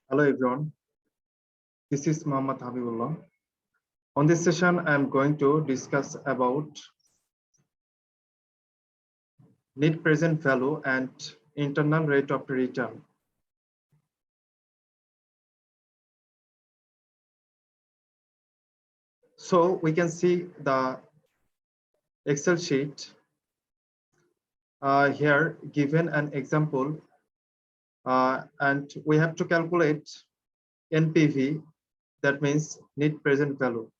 Hello everyone, this is Md Habibullah. On this session, I am going to discuss about net present value and internal rate of return. So we can see the Excel sheet here given an example, and we have to calculate NPV, that means net present value.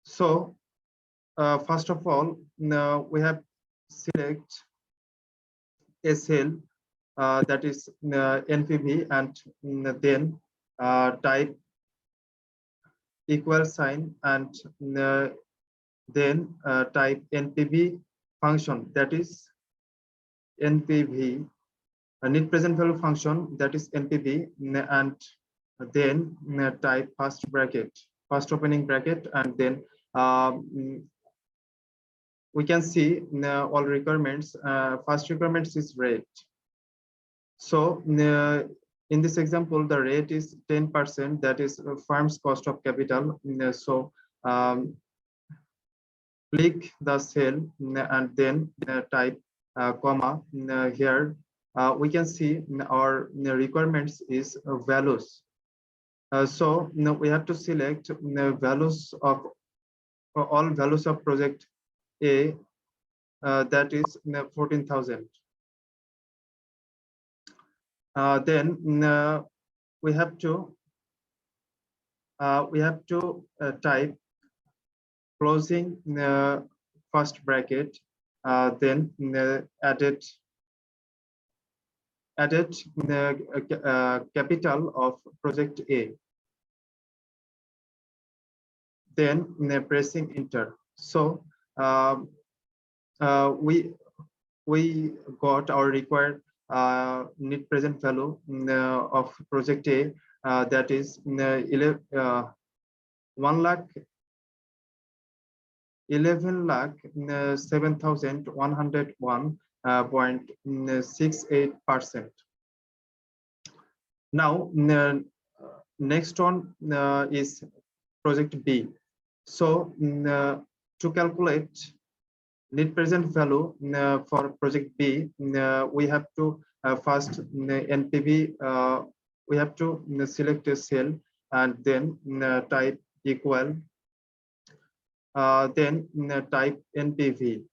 So first of all, we have select a cell that is NPV, and then type equal sign, and then type NPV function, that is NPV, net present value function, that is NPV, and then type first opening bracket, and then we can see all requirements. First requirements is rate. So in this example, the rate is 10%, that is firm's cost of capital. So click the cell and then type comma. Here we can see our requirements is values. So we have to select values of all values of project A, that is 14,000. Then we have to type closing first bracket, then added capital of project A, then pressing enter. So we got our required net present value of project A, that is 11,7,101.68%. Now next one is project B. So to calculate net present value for project B, we have to first NPV, we have to select a cell and then type equal, then type NPV,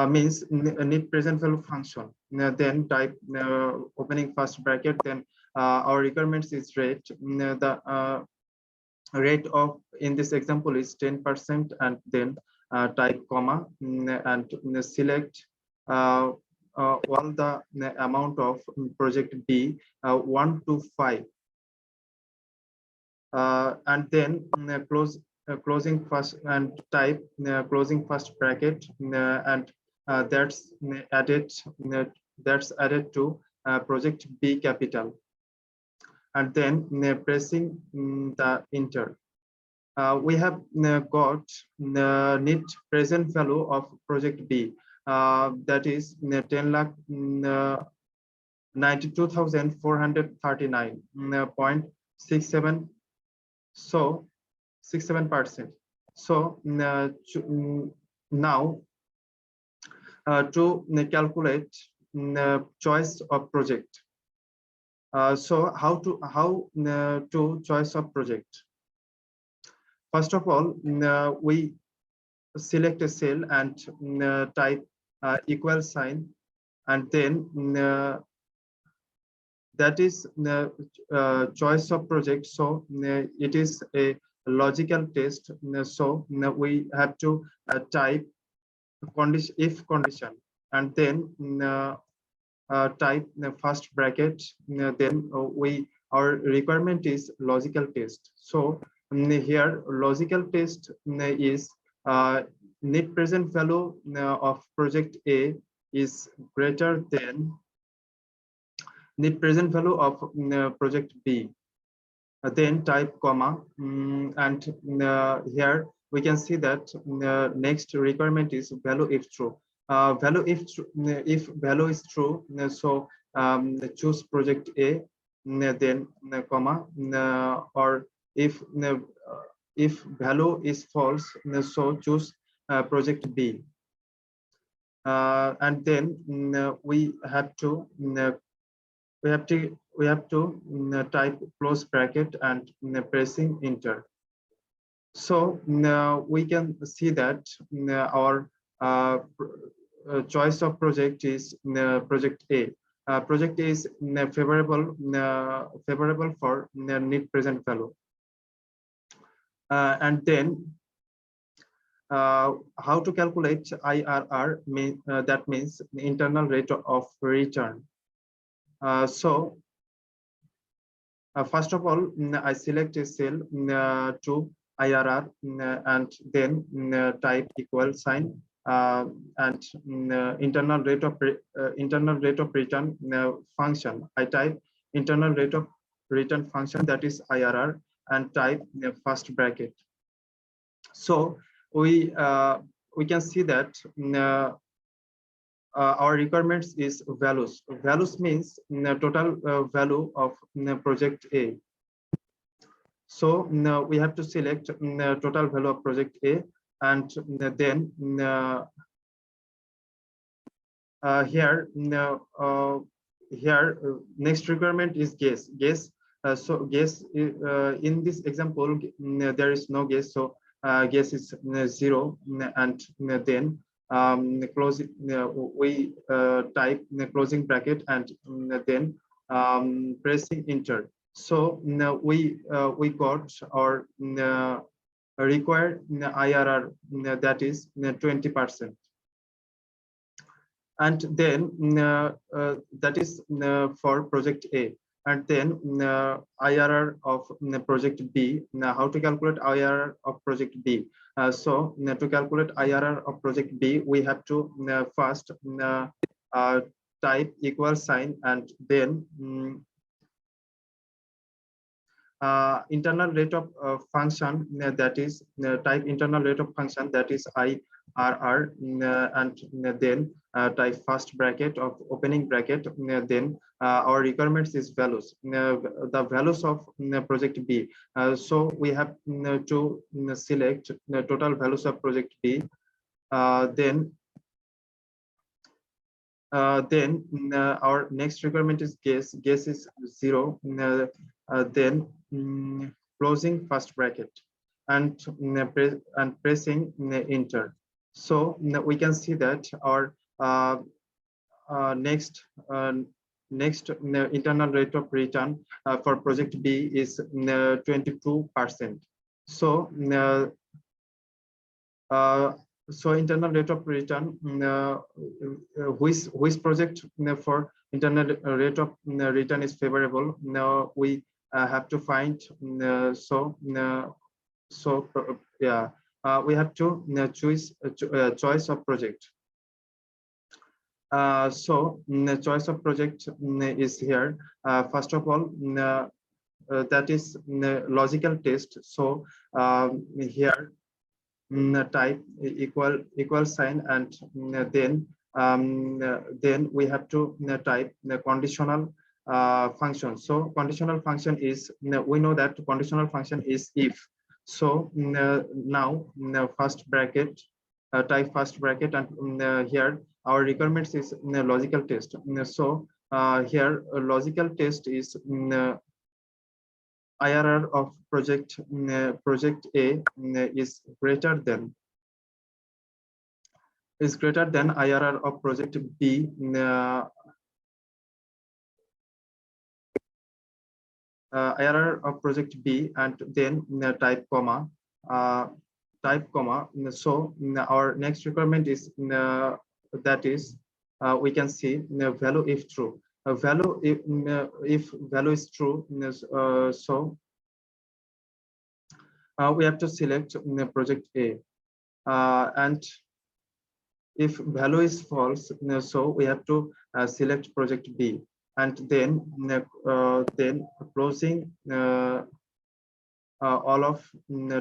means net present value function, then type opening first bracket, then our requirements is rate. The rate of in this example is 10%, and then type comma and select all the amount of project B 1 to 5, and then closing first and type closing first bracket, and that's added to project B capital, and then pressing the enter. We have got net present value of project B, that is 10,92,439.67, so 67%. So now to calculate choice of project. So how to choice of project? First of all, we select a cell and type equal sign, and then that is choice of project. So it is a logical test. So we have to type condition, if condition, and then type the first bracket, then our requirement is logical test. So here logical test is net present value of project A is greater than net present value of project B, then type comma, and here we can see that next requirement is value if true. value if value is true, so choose project A, then comma, or if value is false, so choose project B. And then we have to type close bracket and pressing enter. So we can see that our choice of project is project A. Project A is favorable for net present value. And then how to calculate IRR, that means internal rate of return. So first of all, I select a cell to IRR and then type equal sign and internal rate of return function. I type internal rate of return function, that is IRR, and type first bracket. So we can see that our requirements is values. Values means total value of project A. So now we have to select total value of project A, and then here next requirement is guess. So guess in this example there is no guess, so guess is 0, and then closing we type closing bracket and then pressing enter. So now we got our required IRR, that is 20%, and then that is for project A. And then IRR of project B. Now how to calculate IRR of project B? So to calculate IRR of project B, we have to first type equal sign and then internal rate of function, that is type internal rate of function, that is IRR, and then type first bracket of opening bracket, then our requirements is values, the values of project B. So we have to select the total values of project B, then our next requirement is guess. Guess is 0. Then closing first bracket and pressing enter. So we can see that our next internal rate of return for project B is 22%. So so internal rate of return, which project for internal rate of return is favorable? Now we have to find. Yeah, we have to choose choice of project. So choice of project is here. First of all, that is logical test. So here type equal sign and then we have to type the conditional function. So conditional function is, we know that conditional function is if. So now first bracket, type first bracket, and here our requirements is logical test. So here logical test is IRR of project A is greater than IRR of project B. IRR of project B, and then type comma. So our next requirement is that is we can see value if true. Value if value is true, so we have to select project A, and if value is false, so we have to select project B, and then closing all of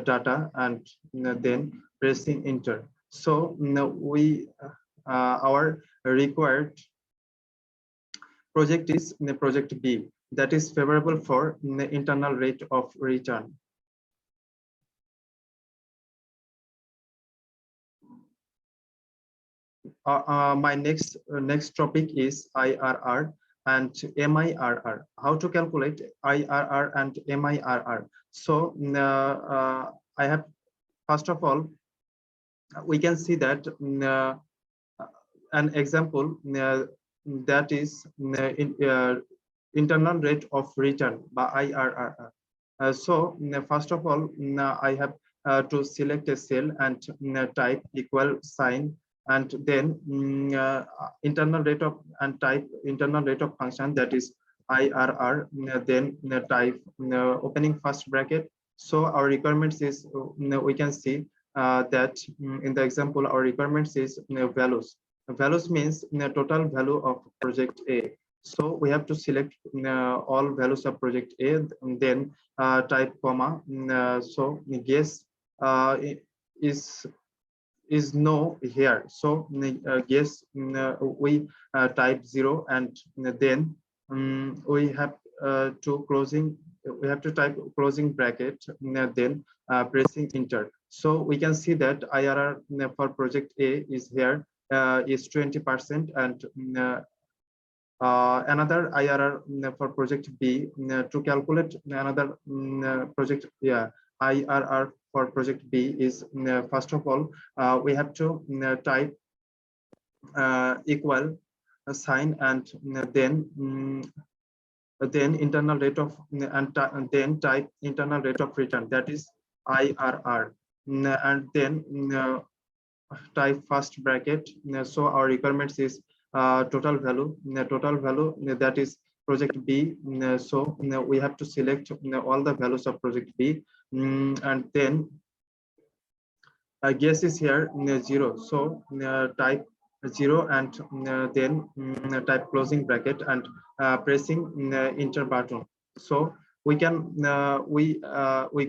data and then pressing enter. So we our required project is project B, that is favorable for internal rate of return. My next topic is IRR and MIRR. How to calculate IRR and MIRR? So I have, first of all, we can see that an example that is internal rate of return by IRR. So first of all, I have to select a cell and type equal sign, and then internal rate of and type internal rate of function, that is IRR, then type opening first bracket. So our requirements is, we can see that in the example our requirements is values. Values means total value of project A. So we have to select all values of project A, and then type comma. So guess is no here. So guess we type 0, and then we have to closing. We have to type closing bracket, then pressing enter. So we can see that IRR for project A is here, is 20%, and another IRR for project B. To calculate another project, IRR for project B is, first of all, we have to type equal sign, and then internal rate of and then type internal rate of return, that is IRR, and then type first bracket. So our requirements is total value, that is project B. So we have to select all the values of project B, and then guess is here 0. So type 0, and then type closing bracket, and pressing enter button. So we can we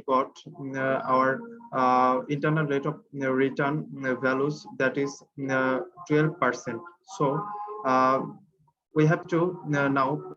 got our internal rate of return values, that is 12%. So we have to now